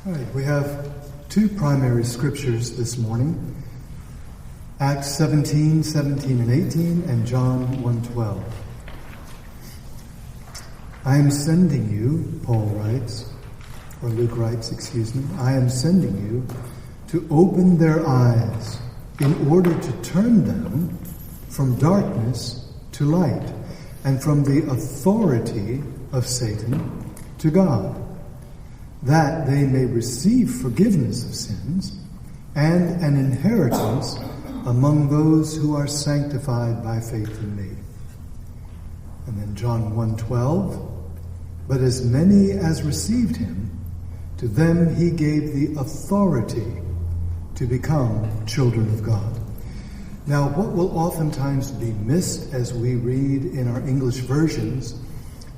All right, we have two primary scriptures this morning, Acts 17, 17 and 18, and John 1:12. I am sending you, Paul writes, or Luke writes, I am sending you to open their eyes in order to turn them from darkness to light and from the authority of Satan to God, that they may receive forgiveness of sins and an inheritance among those who are sanctified by faith in me. And then John 1:12, but as many as received him, to them he gave the authority to become children of God. Now, what will oftentimes be missed as we read in our English versions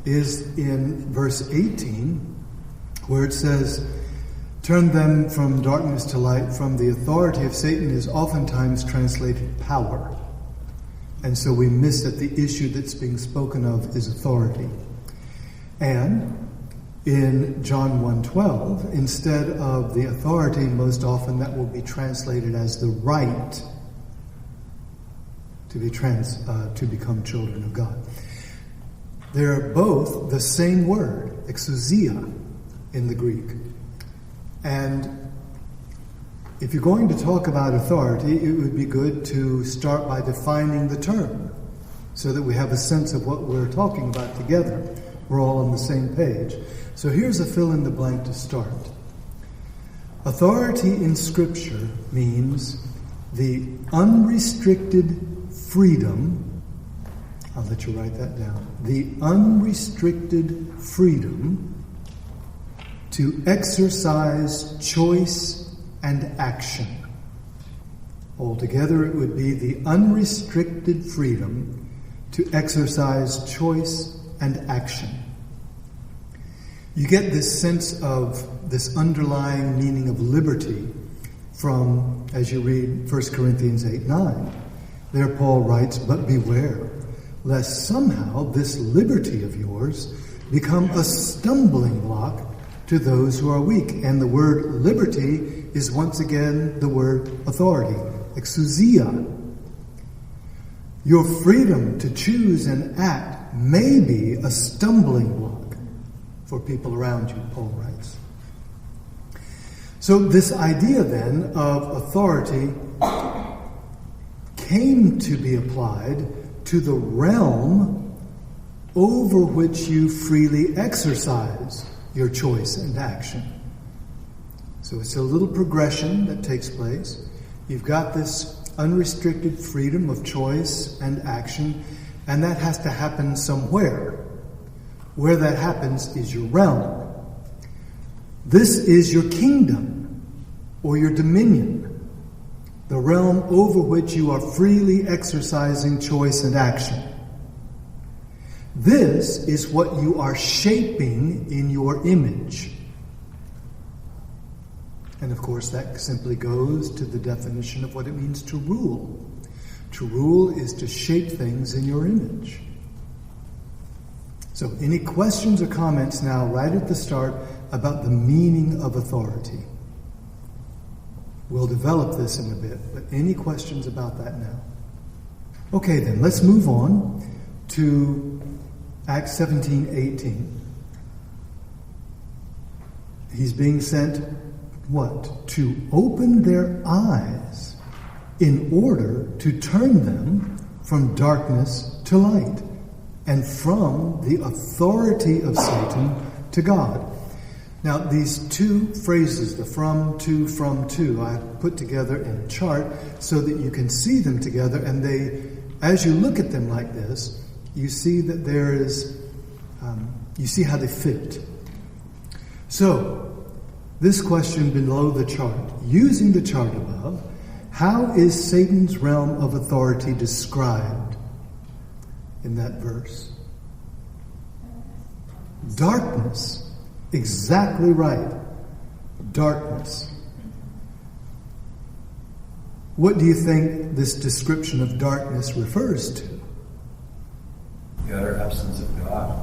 is in verse 18, where it says, turn them from darkness to light, from the authority of Satan is oftentimes translated power. And so we miss that the issue that's being spoken of is authority. And in John 1:12, instead of the authority, most often that will be translated as the right to become children of God. They're both the same word, exousia, in the Greek. And if you're going to talk about authority, it would be good to start by defining the term so that we have a sense of what we're talking about together. We're all on the same page. So here's a fill in the blank to start. Authority in Scripture means the unrestricted freedom, I'll let you write that down, the unrestricted freedom to exercise choice and action. Altogether, it would be the unrestricted freedom to exercise choice and action. You get this sense of this underlying meaning of liberty from, as you read 1 Corinthians 8:9. There Paul writes, but beware, lest somehow this liberty of yours become a stumbling block to those who are weak. And the word liberty is once again the word authority, exousia. Your freedom to choose and act may be a stumbling block for people around you, Paul writes. So this idea then of authority came to be applied to the realm over which you freely exercise your choice and action. So it's a little progression that takes place. You've got this unrestricted freedom of choice and action, and that has to happen somewhere. Where that happens is your realm. This is your kingdom or your dominion, the realm over which you are freely exercising choice and action. This is what you are shaping in your image. And of course, that simply goes to the definition of what it means to rule. To rule is to shape things in your image. So, any questions or comments now, right at the start, about the meaning of authority? We'll develop this in a bit, but any questions about that now? Okay, then, let's move on to Acts 17:18. He's being sent, what? To open their eyes in order to turn them from darkness to light and from the authority of Satan to God. Now, these two phrases, the from to, I put together in a chart so that you can see them together, and they, as you look at them like this, you see that there is, you see how they fit. So, this question below the chart, using the chart above, how is Satan's realm of authority described in that verse? Darkness. Exactly right. Darkness. What do you think this description of darkness refers to? The utter absence of God.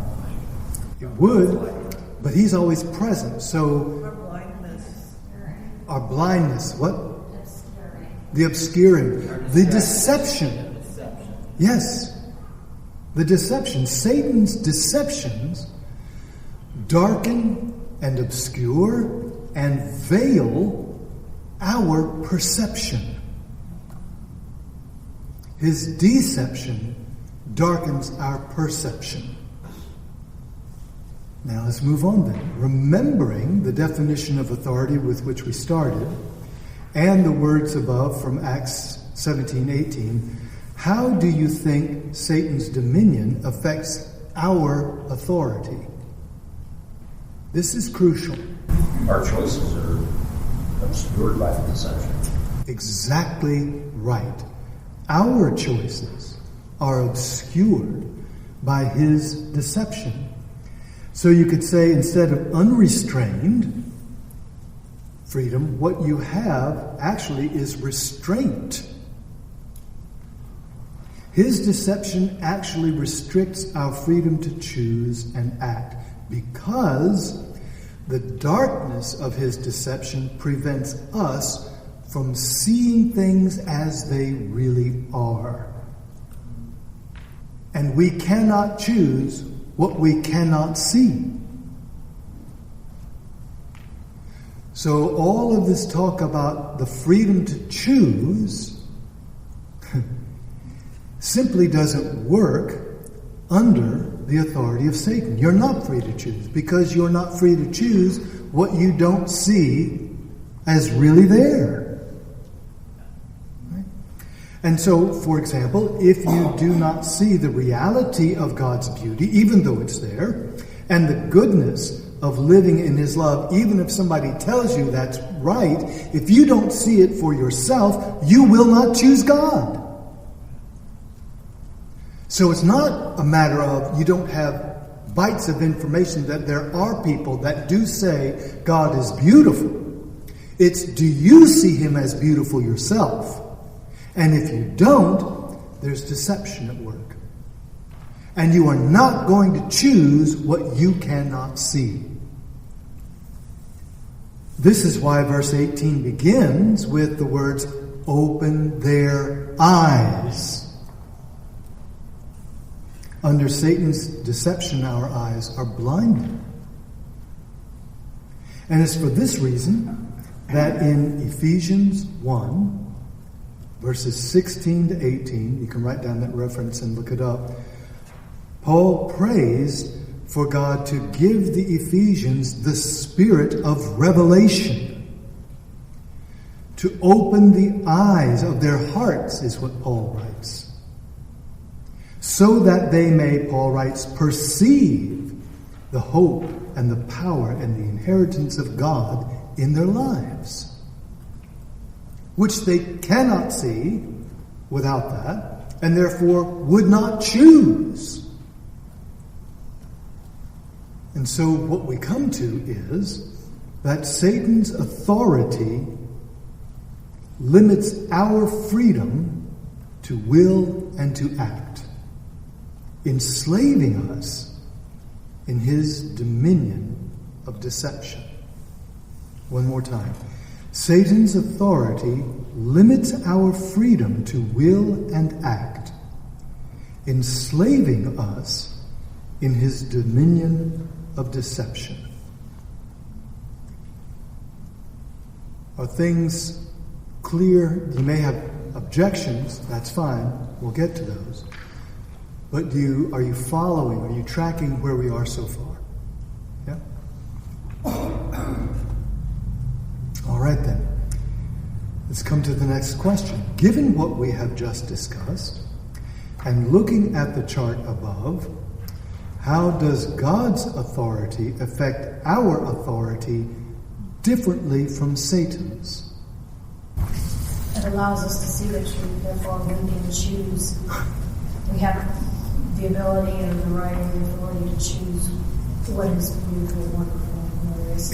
It would, but he's always present. So Or blindness. Our blindness. What? Obscuring. The obscuring. The deception. Yes. The deception. Satan's deceptions darken and obscure and veil our perception. His deception darkens our perception. Now let's move on then. Remembering the definition of authority with which we started, and the words above from Acts 17:18, how do you think Satan's dominion affects our authority? This is crucial. Our choices are obscured by the deception. Exactly right. Our choices are obscured by his deception. So you could say, instead of unrestrained freedom, what you have actually is restraint. His deception actually restricts our freedom to choose and act, because the darkness of his deception prevents us from seeing things as they really are. And we cannot choose what we cannot see. So all of this talk about the freedom to choose simply doesn't work under the authority of Satan. You're not free to choose, because you're not free to choose what you don't see as really there. Right? And so, for example, if you do not see the reality of God's beauty, even though it's there, and the goodness of living in his love, even if somebody tells you that's right, if you don't see it for yourself, you will not choose God. So it's not a matter of you don't have bites of information that there are people that do say God is beautiful. It's, do you see him as beautiful yourself? And if you don't, there's deception at work. And you are not going to choose what you cannot see. This is why verse 18 begins with the words, open their eyes. Under Satan's deception, our eyes are blinded. And it's for this reason that in Ephesians 1, verses 16 to 18, you can write down that reference and look it up, Paul prays for God to give the Ephesians the spirit of revelation, to open the eyes of their hearts, is what Paul writes. So that they may, Paul writes, perceive the hope and the power and the inheritance of God in their lives, which they cannot see without that, and therefore would not choose. And so what we come to is that Satan's authority limits our freedom to will and to act, enslaving us in his dominion of deception. One more time. Satan's authority limits our freedom to will and act, enslaving us in his dominion of deception. Are things clear? You may have objections. That's fine. We'll get to those. But are you following? Are you tracking where we are so far? Yeah? All right then. Let's come to the next question. Given what we have just discussed, and looking at the chart above, how does God's authority affect our authority differently from Satan's? It allows us to see the truth, therefore we can choose. We have the ability and the right and the authority to choose what is beautiful, wonderful, and glorious.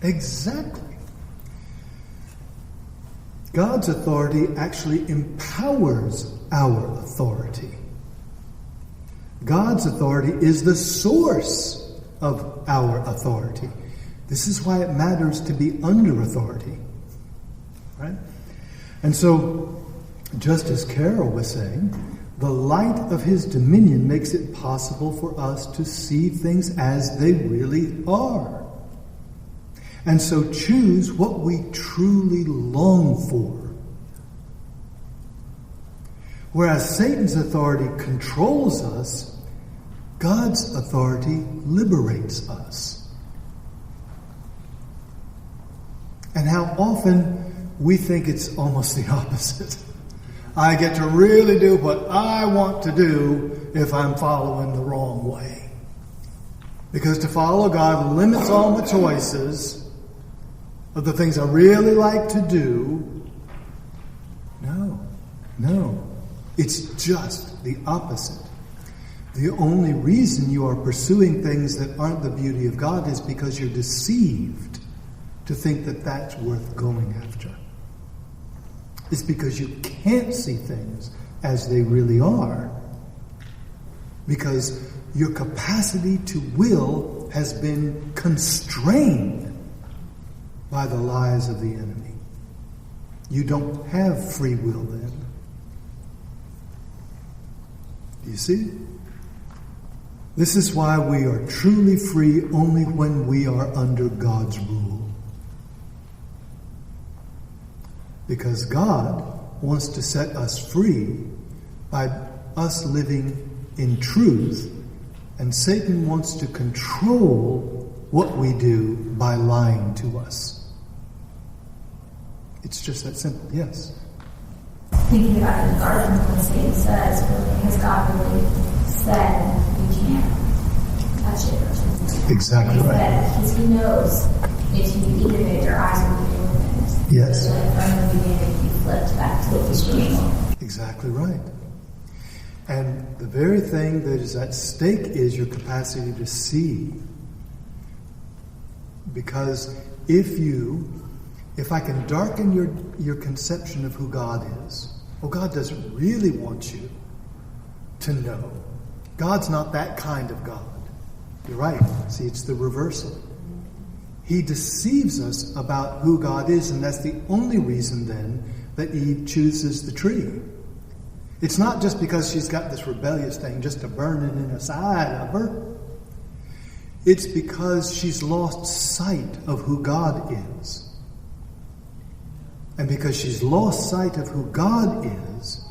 Exactly. God's authority actually empowers our authority. God's authority is the source of our authority. This is why it matters to be under authority. Right? And so, just as Carol was saying, the light of his dominion makes it possible for us to see things as they really are. And so choose what we truly long for. Whereas Satan's authority controls us, God's authority liberates us. And how often we think it's almost the opposite. I get to really do what I want to do if I'm following the wrong way. Because to follow God limits all my choices of the things I really like to do. No. It's just the opposite. The only reason you are pursuing things that aren't the beauty of God is because you're deceived to think that that's worth going after. It's because you can't see things as they really are. Because your capacity to will has been constrained by the lies of the enemy. You don't have free will then. Do you see? This is why we are truly free only when we are under God's rule. Because God wants to set us free by us living in truth, and Satan wants to control what we do by lying to us. It's just that simple. Yes? Thinking about the garden, when Satan says, has God really said we can't touch it or something? Exactly right. Because he knows if you eat of it, your eyes will be opened. Yes. So like from the beginning, you flipped back to what was real. Exactly right. And the very thing that is at stake is your capacity to see. Because if I can darken your conception of who God is, well, God doesn't really want you to know. God's not that kind of God. You're right. See, it's the reversal. He deceives us about who God is, and that's the only reason then that Eve chooses the tree. It's not just because she's got this rebellious thing just a burning inside of her. It's because she's lost sight of who God is. And because she's lost sight of who God is,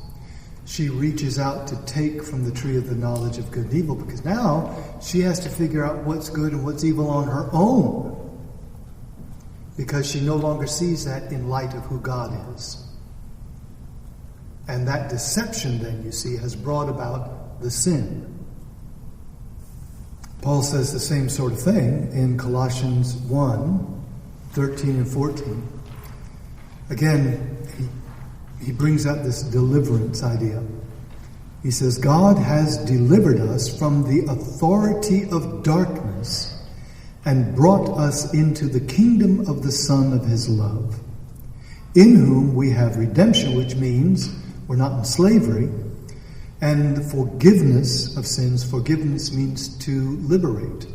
she reaches out to take from the tree of the knowledge of good and evil, because now she has to figure out what's good and what's evil on her own, because she no longer sees that in light of who God is. And that deception, then, you see, has brought about the sin. Paul says the same sort of thing in Colossians 1, 13 and 14. Again, he brings out this deliverance idea. He says, God has delivered us from the authority of darkness and brought us into the kingdom of the Son of his love, in whom we have redemption, which means we're not in slavery, and the forgiveness of sins. Forgiveness means to liberate.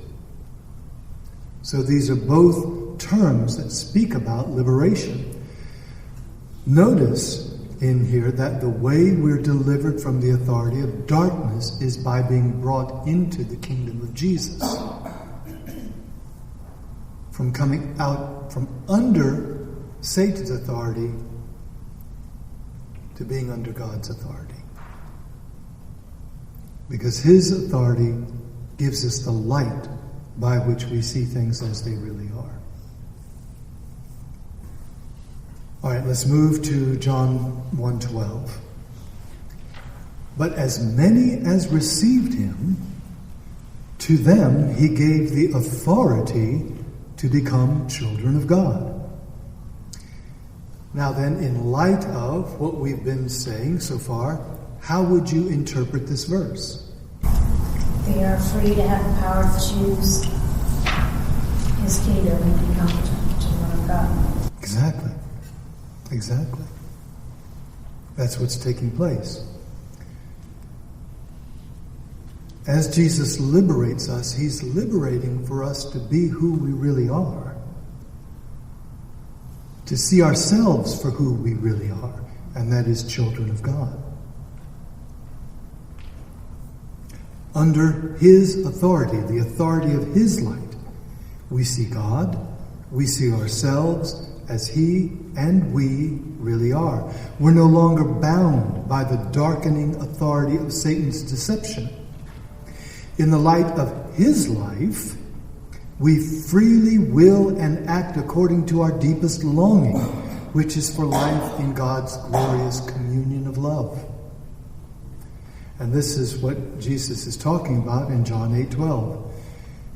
So these are both terms that speak about liberation. Notice in here that the way we're delivered from the authority of darkness is by being brought into the kingdom of Jesus. From coming out from under Satan's authority to being under God's authority. Because his authority gives us the light by which we see things as they really are. All right, let's move to John 1:12. But as many as received him, to them he gave the authority to become children of God. Now then, in light of what we've been saying so far, how would you interpret this verse? We are free to have the power to choose his kingdom and become children of God. Exactly. That's what's taking place. As Jesus liberates us, he's liberating for us to be who we really are. to see ourselves for who we really are, and that is children of God. Under His authority, the authority of His light, we see God, we see ourselves as He and we really are. We're no longer bound by the darkening authority of Satan's deception. In the light of His life, we freely will and act according to our deepest longing, which is for life in God's glorious communion of love. And this is what Jesus is talking about in John 8:12.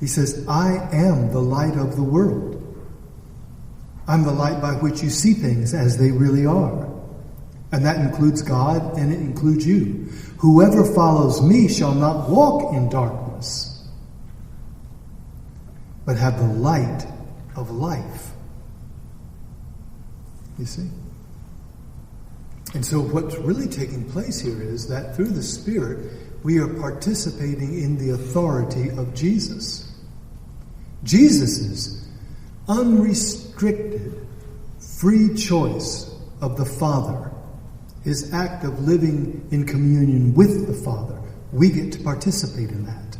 He says, I am the light of the world. I'm the light by which you see things as they really are. And that includes God, and it includes you. Whoever follows me shall not walk in darkness, but have the light of life. You see? And so what's really taking place here is that through the Spirit, we are participating in the authority of Jesus. Jesus' unrestricted, free choice of the Father, His act of living in communion with the Father, we get to participate in that.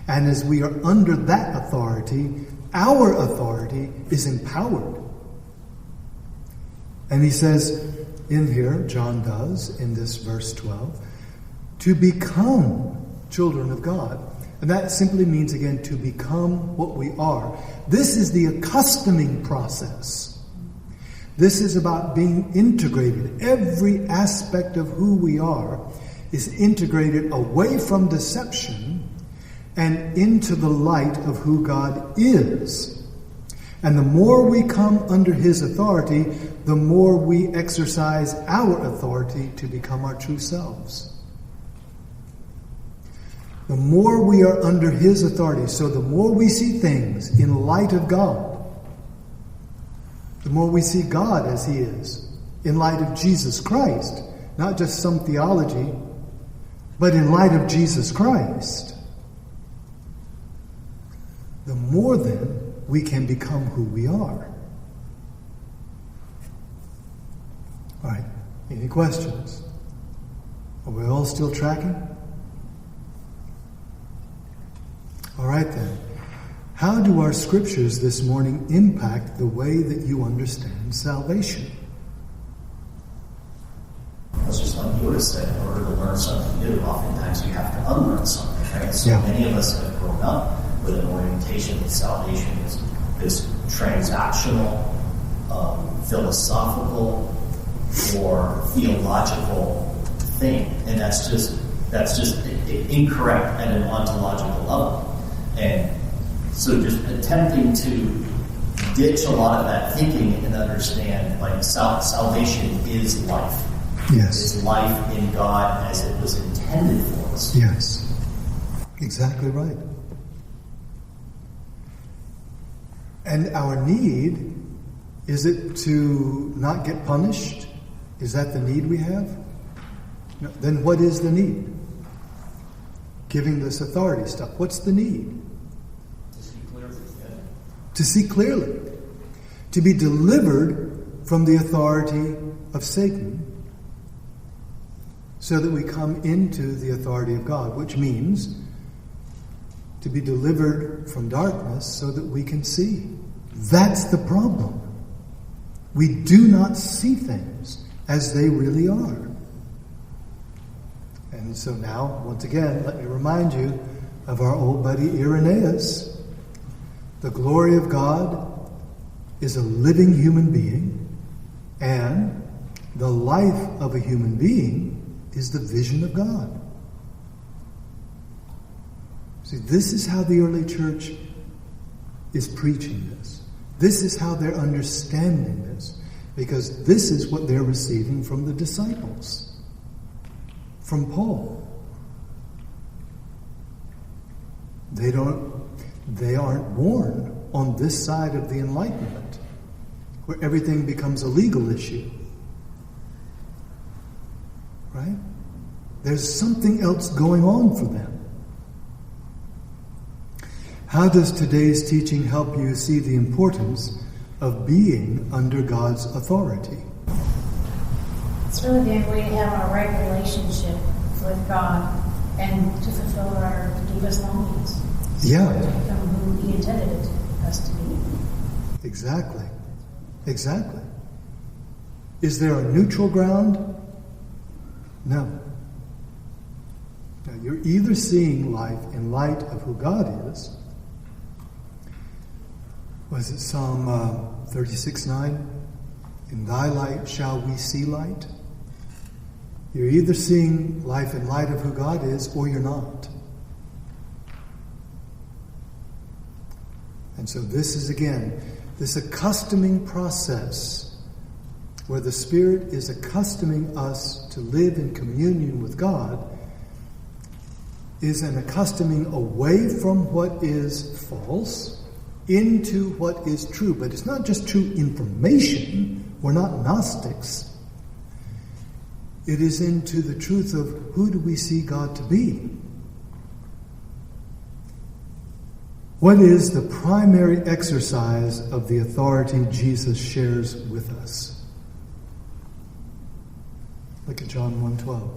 And as we are under that authority, our authority is empowered. And he says in here, John does, in this verse 12, to become children of God. And that simply means, again, to become what we are. This is the accustoming process. This is about being integrated. Every aspect of who we are is integrated away from deception and into the light of who God is. And the more we come under His authority, the more we exercise our authority to become our true selves. The more we are under His authority, so the more we see things in light of God, the more we see God as He is, in light of Jesus Christ, not just some theology, but in light of Jesus Christ, the more then we can become who we are. All right, any questions? Are we all still tracking? All right then. How do our scriptures this morning impact the way that you understand salvation? It's just like you would have said, in order to learn something new, oftentimes you have to unlearn something, right? So many of us have grown up with an orientation that salvation is this transactional, philosophical, or theological thing, and that's just incorrect at an ontological level. And so, just attempting to ditch a lot of that thinking and understand, like salvation is life. Yes, it's life in God as it was intended for us. Yes, exactly right. And our need, is it to not get punished? Is that the need we have? No, then what is the need? Giving this authority stuff. What's the need? To see clearly. To see clearly. To be delivered from the authority of Satan so that we come into the authority of God, which means to be delivered from darkness so that we can see. That's the problem. We do not see things as they really are. And so now, once again, let me remind you of our old buddy Irenaeus. The glory of God is a living human being, and the life of a human being is the vision of God. See, this is how the early church is preaching this. This is how they're understanding this. Because this is what they're receiving from the disciples. From Paul. They aren't born on this side of the Enlightenment, where everything becomes a legal issue. Right? There's something else going on for them. How does today's teaching help you see the importance of being under God's authority. It's really the only way to have a right relationship with God and to fulfill our deepest longings. Yeah. To become who He intended us to be. Exactly. Exactly. Is there a neutral ground? No. Now, you're either seeing life in light of who God is. Was it Psalm 36:9? In thy light shall we see light. You're either seeing life in light of who God is, or you're not. And so this is, again, this accustoming process where the Spirit is accustoming us to live in communion with God is an accustoming away from what is false into what is true. But it's not just true information. We're not Gnostics. It is into the truth of who do we see God to be? What is the primary exercise of the authority Jesus shares with us? Look at John 1:12.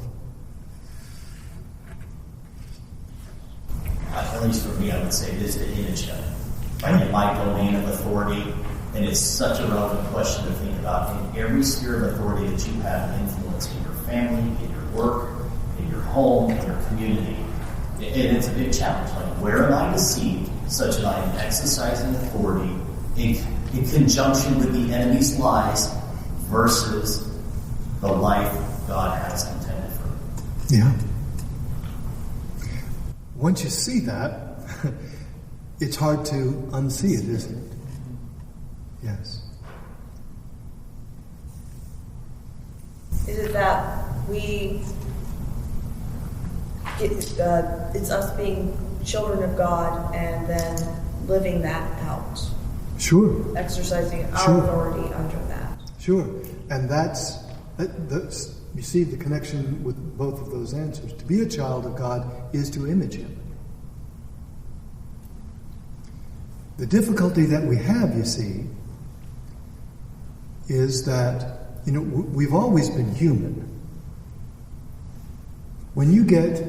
At least for me, I would say it is the image of it. Right? In my domain of authority, and it's such a relevant question to think about. In every sphere of authority that you have influence in your family, in your work, in your home, in your community, and it's a big challenge. Like, where am I deceived such that I am exercising authority in conjunction with the enemy's lies versus the life God has intended for me? Yeah. Once you see that, it's hard to unsee it, isn't it? Yes. Is it that we get, it's us being children of God and then living that out? Sure. Exercising our Sure. authority under that. Sure. And that's you see the connection with both of those answers. To be a child of God is to image Him. The difficulty that we have, you see, is that, we've always been human. When you get,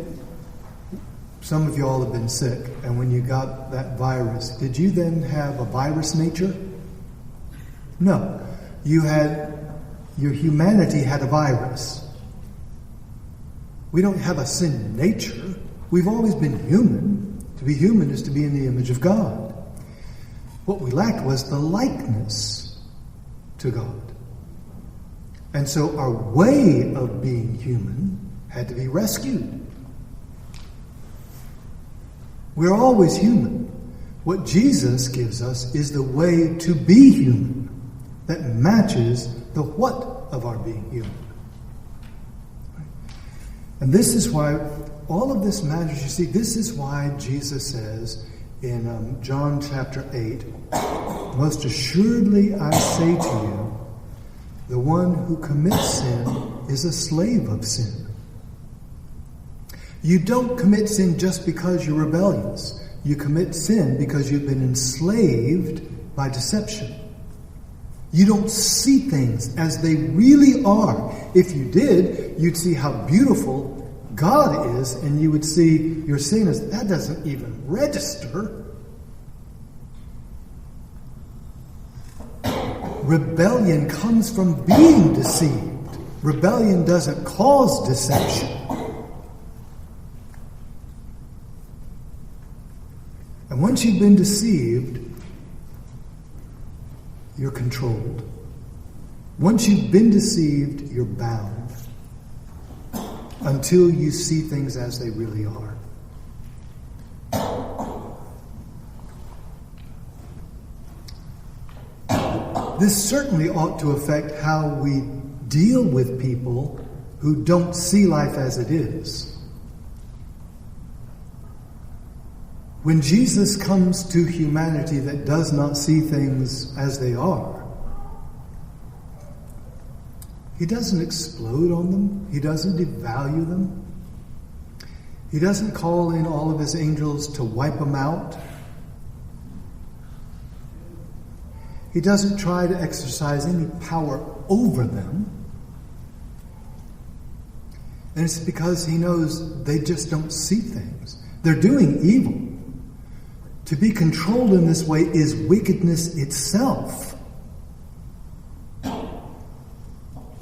some of you all have been sick, and when you got that virus, did you then have a virus nature? No. Your humanity had a virus. We don't have a sin nature. We've always been human. To be human is to be in the image of God. What we lacked was the likeness to God. And so our way of being human had to be rescued. We're always human. What Jesus gives us is the way to be human that matches the what of our being human. And this is why all of this matters. You see, this is why Jesus says in John chapter 8, most assuredly I say to you, the one who commits sin is a slave of sin. You don't commit sin just because you're rebellious. You commit sin because you've been enslaved by deception. You don't see things as they really are. If you did, you'd see how beautiful God is, and you would see your sin as, that doesn't even register. Rebellion comes from being deceived. Rebellion doesn't cause deception. And once you've been deceived, you're controlled. Once you've been deceived, you're bound. Until you see things as they really are. This certainly ought to affect how we deal with people who don't see life as it is. When Jesus comes to humanity that does not see things as they are, He doesn't explode on them. He doesn't devalue them. He doesn't call in all of His angels to wipe them out. He doesn't try to exercise any power over them. And it's because he knows they just don't see things. They're doing evil. To be controlled in this way is wickedness itself.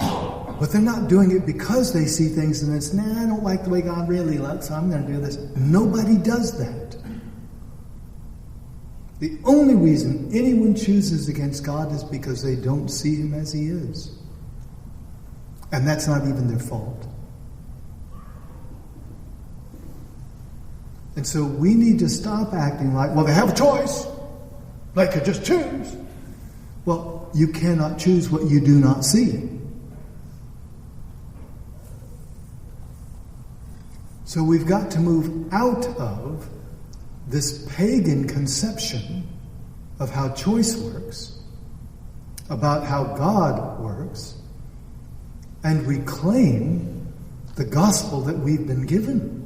But they're not doing it because they see things and it's, I don't like the way God really looks, so I'm going to do this. Nobody does that. The only reason anyone chooses against God is because they don't see him as he is. And that's not even their fault. And so we need to stop acting like, well, they have a choice. They could just choose. Well, you cannot choose what you do not see. So we've got to move out of this pagan conception of how choice works, about how God works, and reclaim the gospel that we've been given.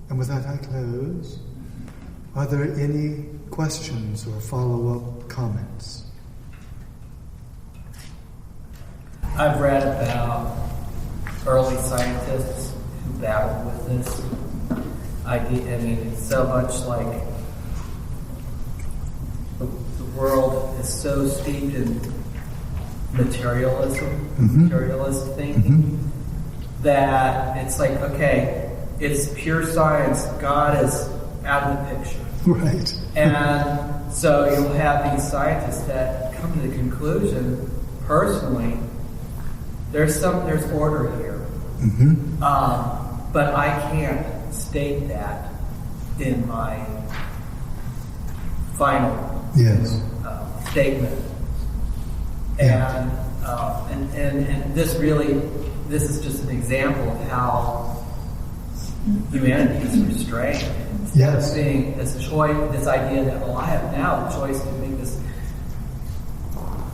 And with that, I close. Are there any questions or follow-up comments? I've read about early scientists who battled with this idea. I mean, it's so much like the world is so steeped in materialist thinking, that it's like, okay, it's pure science. God is out of the picture. Right. And so you'll have these scientists that come to the conclusion, personally, there's order here. But I can't state that in my final statement. And this is just an example of how humanity is restrained. Instead of seeing this choice, this idea that, I have now the choice to make this.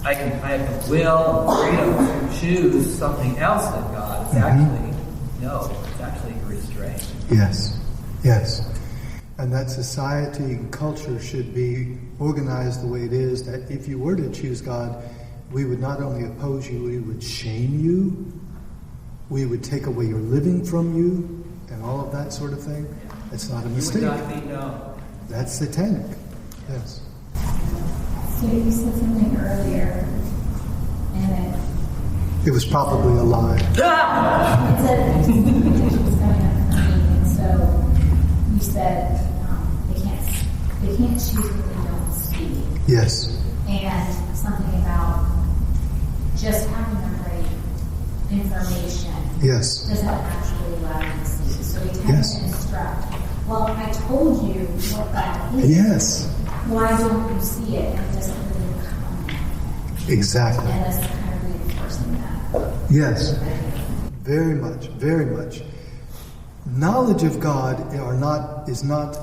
I have the will and freedom to choose something else than God. It's it's actually restraint. Yes. And that society and culture should be organized the way it is, that if you were to choose God, we would not only oppose you, we would shame you, we would take away your living from you, and all of that sort of thing. It's not a mistake. You would not be known. That's satanic. Yes. So you said something earlier, and it was probably a lie. it said it was coming up for me, and so you said they can't choose what they don't see. Yes. And something about just having the right information. Yes. Doesn't actually allow you to see. So we tend to instruct. Well, I told you what that is. Yes. Why don't you see it? And it doesn't really come. Exactly. And that's kind of reinforcing that. Yes. Very much. Very much. Knowledge of God is not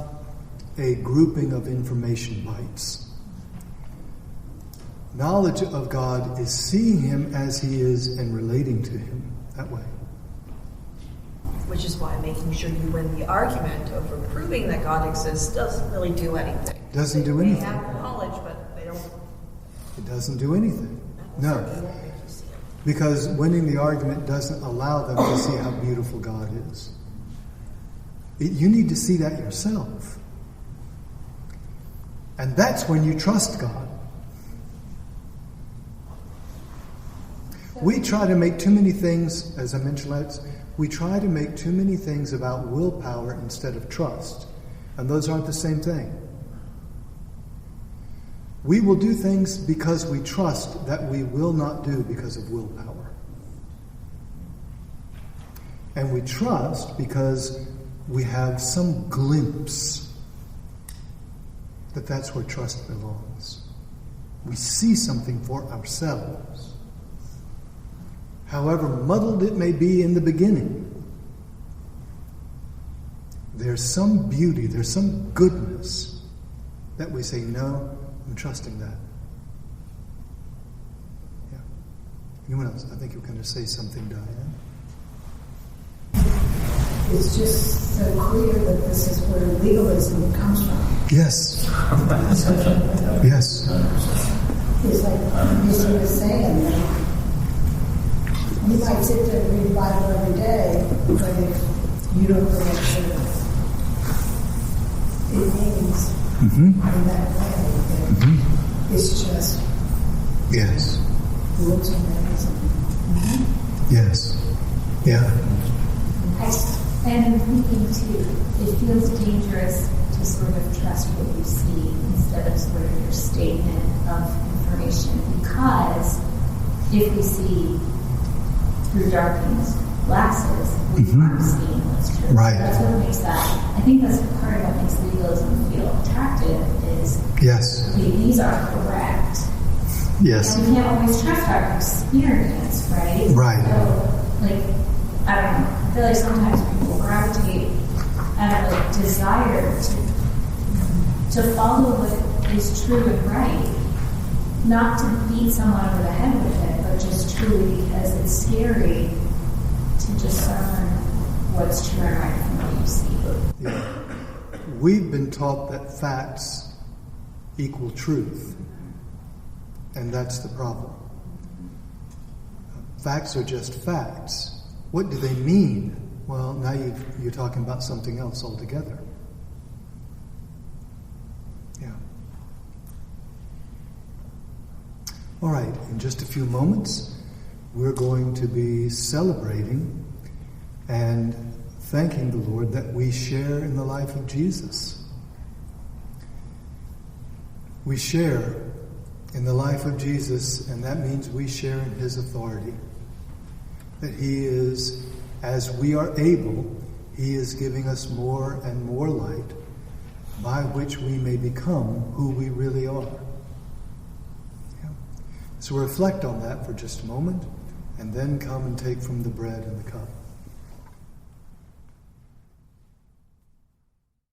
a grouping of information bytes. Knowledge of God is seeing him as he is and relating to him that way. Which is why making sure you win the argument over proving that God exists doesn't really do anything. Doesn't do anything. They have knowledge, but they don't. It doesn't do anything. No. Because winning the argument doesn't allow them to see how beautiful God is. You need to see that yourself. And that's when you trust God. We try to make too many things, as I mentioned, we try to make too many things about willpower instead of trust. And those aren't the same thing. We will do things because we trust that we will not do because of willpower. And we trust because we have some glimpse that that's where trust belongs. We see something for ourselves. However muddled it may be in the beginning, there's some beauty, there's some goodness that we say, no, I'm trusting that. Yeah. Anyone else? I think you were going to say something, Diane. It's just so clear that this is where legalism comes from. Yes. Yes. It's like, as you were saying, you might sit there and read the Bible every day, but if you don't know what it means in that way, then it's just Yes. words and amazing. Yes. Yeah. And I'm thinking too, it feels dangerous to sort of trust what you see instead of sort of your statement of information, because if we see through darkened glasses, we aren't seeing what's true. Right. So that's what makes that. I think that's part of what makes legalism feel attractive. Is Yes. okay, these are correct. Yes. And we can't always trust our experience, right? Right. So, like, I don't know. I feel like sometimes people gravitate out of a desire to follow what is true and right, not to beat someone over the head with it, but just truly because it's scary to discern what's true and right from what you see. Yeah. We've been taught that facts equal truth, and that's the problem. Facts are just facts. What do they mean? Well, now you're talking about something else altogether. Yeah. All right, in just a few moments, we're going to be celebrating and thanking the Lord that we share in the life of Jesus. We share in the life of Jesus, and that means we share in His authority. That He is, as we are able, He is giving us more and more light by which we may become who we really are. Yeah. So reflect on that for just a moment, and then come and take from the bread and the cup.